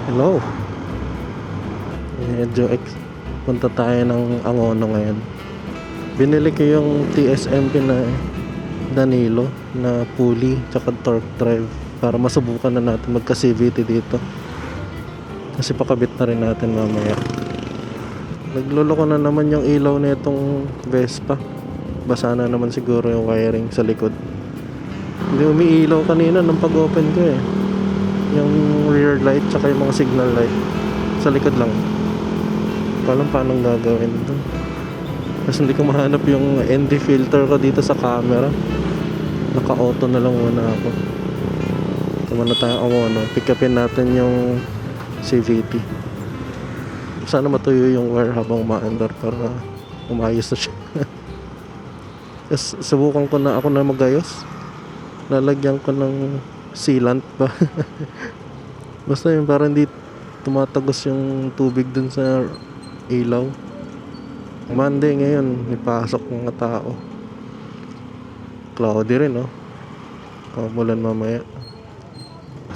Hello. Medyo punta tayo ng Angono ngayon. Binili ko yung TSMP na Danilo na pulley tsaka torque drive para masubukan na natin magka CVT dito. Kasi pakabit na rin natin mamaya. Nagluloko na naman yung ilaw na itong Vespa. Basa na naman siguro yung wiring sa likod. Hindi umiilaw kanina nung pag-open ko eh. Yung rear light tsaka yung mga signal light sa likod lang. Paano gagawin ito. Kasi hindi ko mahanap yung ND filter ko dito sa camera. Naka-auto na lang muna ako. Ito muna tayo Angono. Pick upin natin yung CVT. Sana matuyo yung wire habang maandar para umayos na siya. Yes, subukan ko na ako na magayos. Lalagyan ko ng sealant ba. Basta yun para hindi tumatagos yung tubig dun sa ilaw. Monday ngayon, may pasok mga tao. Cloudy rin, no? Umulan mamaya.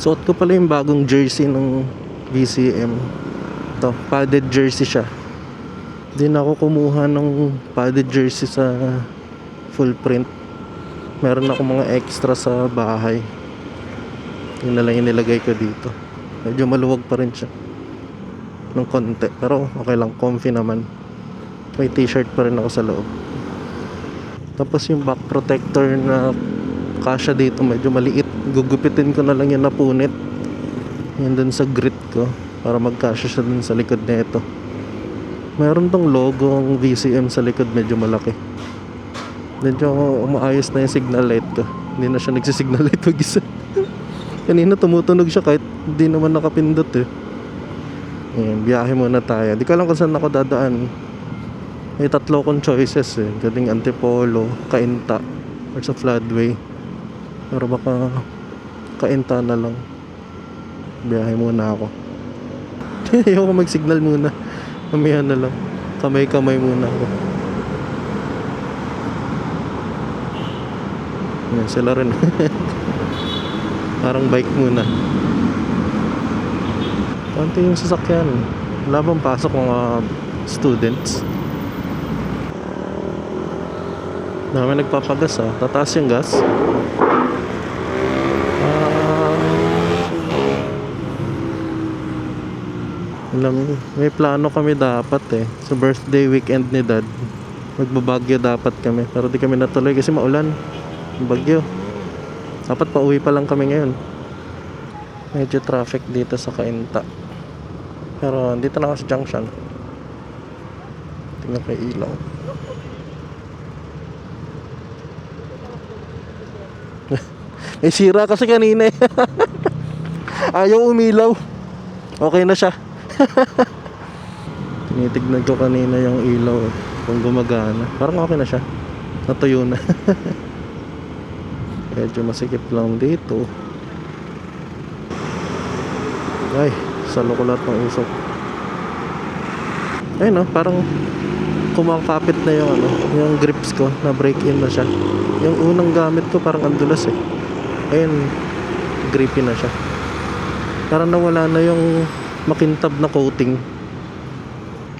Suot ko pala yung bagong jersey ng VCM. Ito, padded jersey siya. Hindi na ako kumuha ng padded jersey sa full print. Meron ako mga extra sa bahay. Yun na lang yung nilagay ko dito. Medyo maluwag pa rin siya ng konti, pero okay lang, comfy naman. May t-shirt pa rin ako sa loob. Tapos yung back protector na kasya dito medyo maliit. Gugupitin ko na lang yung napunit. Yan dun sa grit ko para magkasya siya dun sa likod na ito. Meron tong logo ng VCM sa likod, medyo malaki. Medyo umaayos na yung signal light ko. Hindi na siya nagsisignal light mag-isa. Kanina tumutunog siya kahit hindi naman nakapindot eh. Ayan, biyahe muna tayo. Di ko alam kung saan ako dadaan. May 3 kong choices eh. Galing Antipolo, Cainta, or sa Floodway. Pero baka Cainta na lang. Biyahe muna ako. Ayoko mag-signal muna. Mamaya na lang. Kamay-kamay muna ako. Ayan, sila rin. Parang bike muna. Konti yung sasakyan. Wala bang pasok mga students? Dami nagpapagas ah. Tataas yung gas. May plano kami dapat eh. Sa birthday weekend ni Dad. Magbabagyo dapat kami. Pero di kami natuloy kasi maulan. Bagyo. Dapat pauwi pa lang kami ngayon. Medyo traffic dito sa Cainta. Pero dito na ako sa junction. Tingnan kay ilaw. May sira kasi kanina eh. Ayaw umilaw. Okay na siya. Tinitignan ko kanina yung ilaw eh, kung gumagana. Parang okay na siya. Natuyo na. Medyo masikip lang dito. Ay, salo ko lahat ng usok. Ayun no, parang kumakapit na yung yung grips ko, na break in na siya. Yung unang gamit ko parang andulas eh. Ayun, grippy na siya. Parang nawala na yung makintab na coating.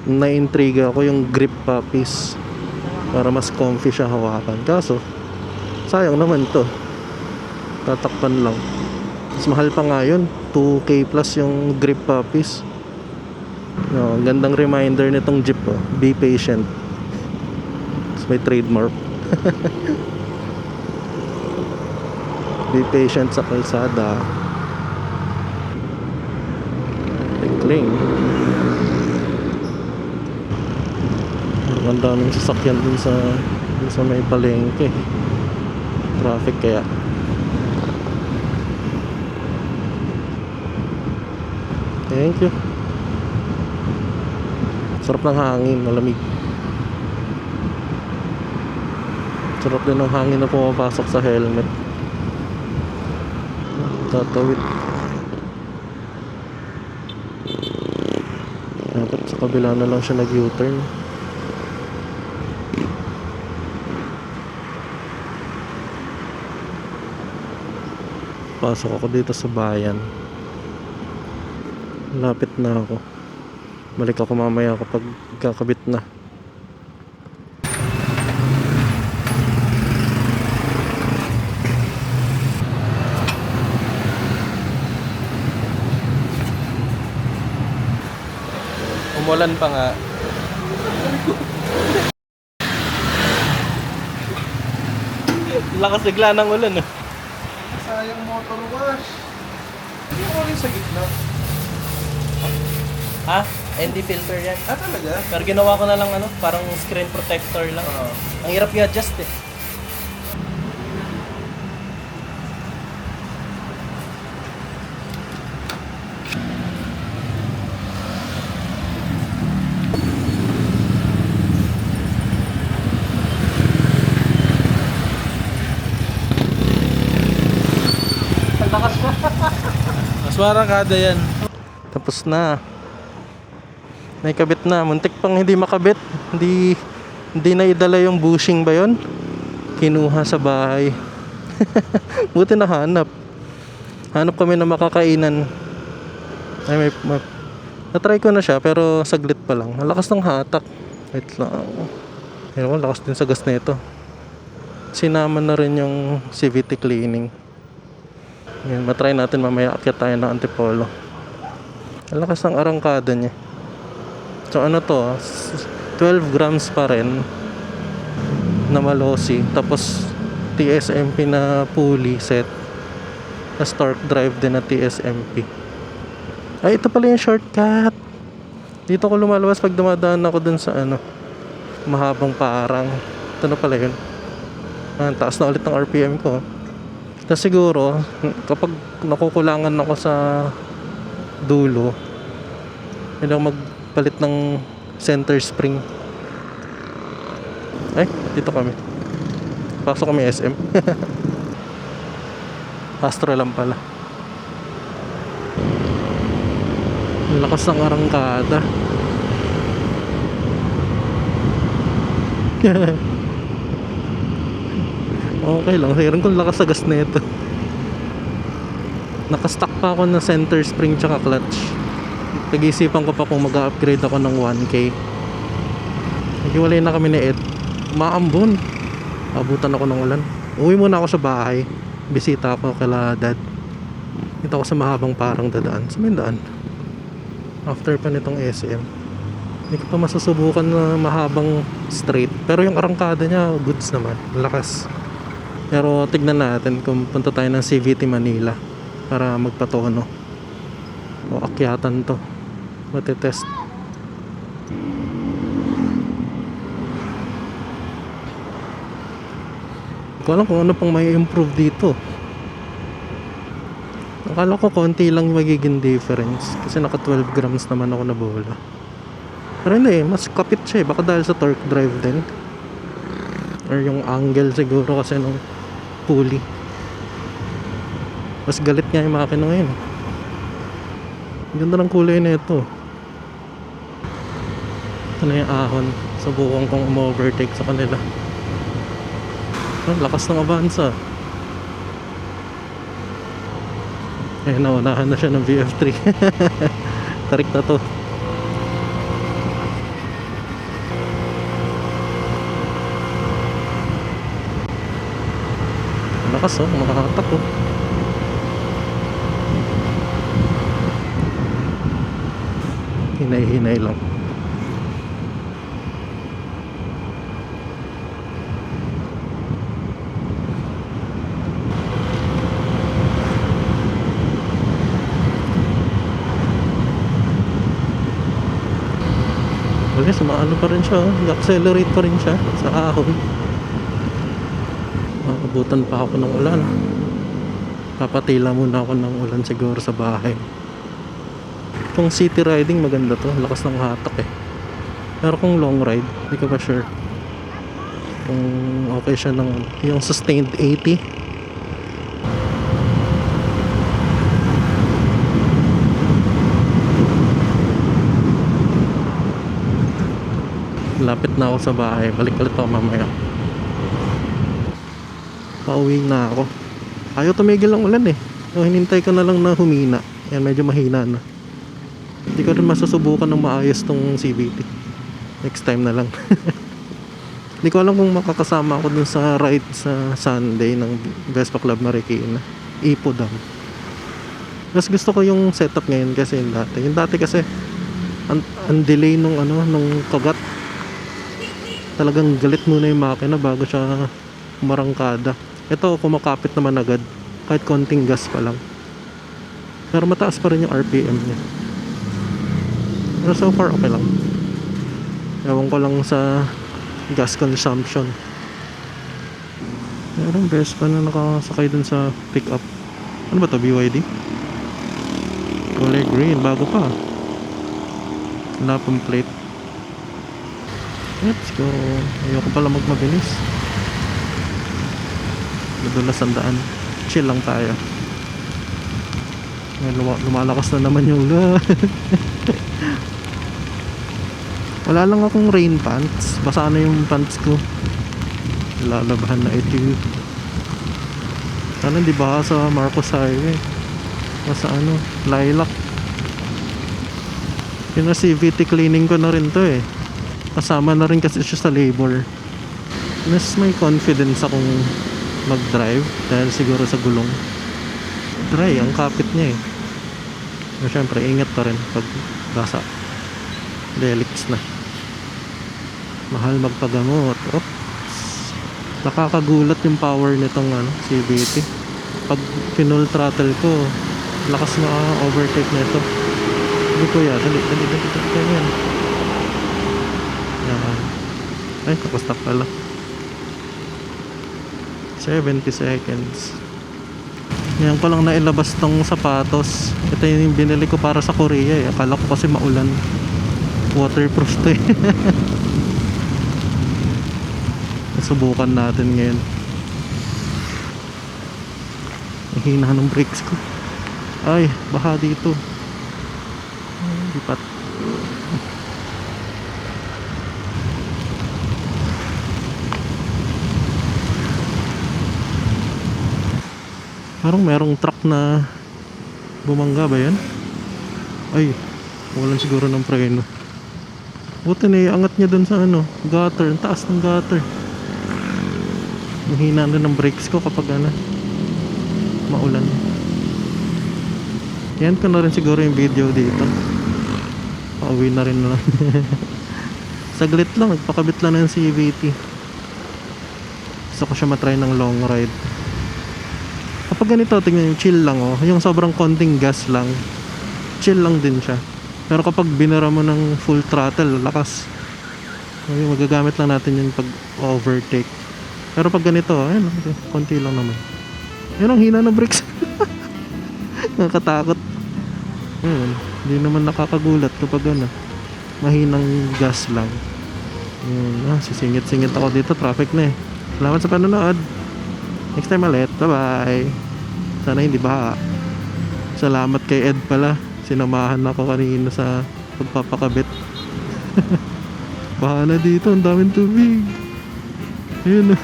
Na-intriga ako yung grip piece para mas comfy siya hawakan. Kaso sayang naman to. Tatakpan lang. Mas mahal pa nga yun. 2K plus yung grip piece. No, ang gandang reminder nitong Jeep oh. Be patient. May trademark. Be patient sa kalsada. Cling. Ang daming sasakyan dun sa may palengke. Traffic kaya. Thank you. Sarap ng hangin, malamig. Sarap din ng hangin na pumapasok sa helmet. Tatawid. Dapat sa kabila na lang siya nag-U-turn. Pasok ako dito sa bayan. Lapit na ako. Balik ako mamaya kapag kakabit na. Umulan pa nga. Lakas bigla ng ulan eh. Sayang motor wash. Hindi ko rin sa gitna. Ha? ND filter yan. Ah, talaga? Pero ginawa ko na lang ano, parang screen protector lang. Ang hirap i-adjust eh. Mas marakada yan. Tapos na. May kabit na. Muntik pang hindi makabit. Hindi na idala yung bushing ba yun? Kinuha sa bahay. Buti na hanap. Hanap kami na makakainan. Ay, natry ko na siya pero saglit pa lang. Ang lakas ng hatak. Wait lang. Ayun, lakas din sa gas na ito. Sinama na rin yung CVT cleaning. Yan, matry natin mamaya. Akyat tayo ng Antipolo. Ang lakas ng arangkada niya. So ano to, 12 grams pa rin na Malossi. Tapos TSMP na pulley set. Tapos torque drive din na TSMP. Ay, ito pala yung shortcut. Dito ko lumalabas pag dumadaan ako dun sa ano, mahabang parang. Ito na pala yun. Taas na ulit ng RPM ko. Tapos siguro, kapag nakukulangan ako sa dulo, kailangan magpalit ng center spring. Ay, dito kami. Pasok kami SM. Astro lang pala. Ang lakas ng arangkada. Okay lang, sayang kung lakas sa gas na ito. Nakastock pa ako ng center spring tsaka clutch. Nag-iisipan ko pa kung mag-upgrade ako ng 1K. Naghiwalay na kami ni Ed. Maambon. Abutan ako ng ulan. Uwi muna ako sa bahay. Bisita ako kala dad. Dito ako sa mahabang parang dadaan. Sa may daan. After pa nitong SM. Hindi ko pa masusubukan na mahabang straight. Pero yung arangkada niya, goods naman. Lakas. Pero tignan natin kung punta tayo ng CVT Manila para magpatono. O akyatan to. Matitest. Hindi ko alam kung ano pang may improve dito. Akala ko konti lang magiging difference. Kasi naka 12 grams naman ako na bola. Pero hindi, mas kapit siya eh. Baka dahil sa torque drive din. Or yung angle siguro kasi nung pulley. Mas galit nga yung makina ngayon. Ganda ng kulay na ito. Ito na yung ahon. Subukan kong umu-overtake sa kanila. Lakas ng Avanza. Ayun, naunahan na siya ng VF3. Tarik na to. Lakas oh, makakatak oh. Hinay-hinay lang. Okay, sumaano pa rin siya oh. Accelerate pa rin siya sa ahon. Abutan pa ako ng ulan. Papatila muna ako ng ulan siguro sa bahay. Kung city riding maganda to, lakas ng hatak eh. Pero kung long ride, hindi ko pa sure kung okay siya ng yung sustained 80. Lapit na ako sa bahay, balik ulit ako mamaya. Pauwi na ako. Ayaw tumigil ang ulan eh. So, hinintay ko na lang na humina. Yan, medyo mahina na. Hindi ko rin masusubukan ng maayos tong CVT. Next time na lang. Hindi ko alam kung makakasama ako dun sa ride sa Sunday ng Vespa Club Marikina. Ipo daw. Mas gusto ko yung setup ngayon kasi yung dati. Yung dati kasi ang delay nung kagat. Talagang galit muna yung makina bago siya marangkada. Ito kumakapit naman agad kahit konting gas pa lang. Pero mataas pa rin yung RPM niya. Pero so far okay lang. Ewan ko lang sa gas consumption. Merong Vespa na nakasakay dun sa pickup. Ano ba to? BYD? Kulay green, bago pa. Wala pang plate. Let's go. Ayoko pala magmabilis. Madulas ang daan. Chill lang tayo. Lumalakas na naman yung wala lang akong rain pants. Basa na yung pants ko. Lalabahan na ito. Sana di ba sa Marcos Highway? Basta Lilac. Yung CVT cleaning ko na rin to eh. Kasama na rin kasi siya sa labor. Mas may confidence akong mag-drive dahil siguro sa gulong. Dry, ang kapit niya eh. Pero syempre, ingat pa rin pag basa. Delix na. Mahal magpagamot. Oops. Nakakagulat yung power nitong CVT. Pag pinull throttle ko, lakas na overtake nito. Hindi ko ya, dali. Yan. Yan. Ay, tapos na pala. 70 seconds. Ngayon ko lang nailabas tong sapatos. Ito yung binili ko para sa Korea eh. Akala ko kasi maulan. Waterproof to eh. Subukan natin ngayon. Ang hina ng brakes ko. Ay, baha dito. Lipat. Parang merong truck na bumangga ba yan? Ay, walang siguro ng preno. Buti na iangat niya dun sa gutter, ang taas ng gutter. Mahina na ng brakes ko kapag maulan. Yan ko na rin siguro yung video dito. Pauwi na rin lang. Saglit lang, nagpakabit lang ng CVT. Gusto ko siya matry ng long ride. Kapag ganito, tingnan yung chill lang yung sobrang konting gas lang, chill lang din siya. Pero kapag binara mo ng full throttle, lakas. Magagamit lang natin yun pag overtake. Pero pag ganito, ayun, konti lang naman. Yun ang hina ng brakes. Nakakatakot. Ayun, hindi naman nakakagulat kapag mahinang gas lang. Ayun, sisingit-singit ako dito, traffic na eh. Salamat sa panonood. Next time ulit, bye bye. Sana hindi baha. Salamat kay Ed pala, sinamahan ako kanina sa pagpapakabit. Baha na dito, ang daming tubig. Ayun.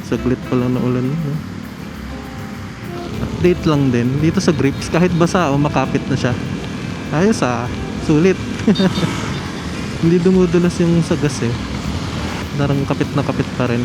Saglit pa lang na ulan. Update lang din dito sa grips, kahit basa makapit na siya. Ayos sulit. Hindi dumudulas yung sa gas eh. Darang kapit na kapit pa rin.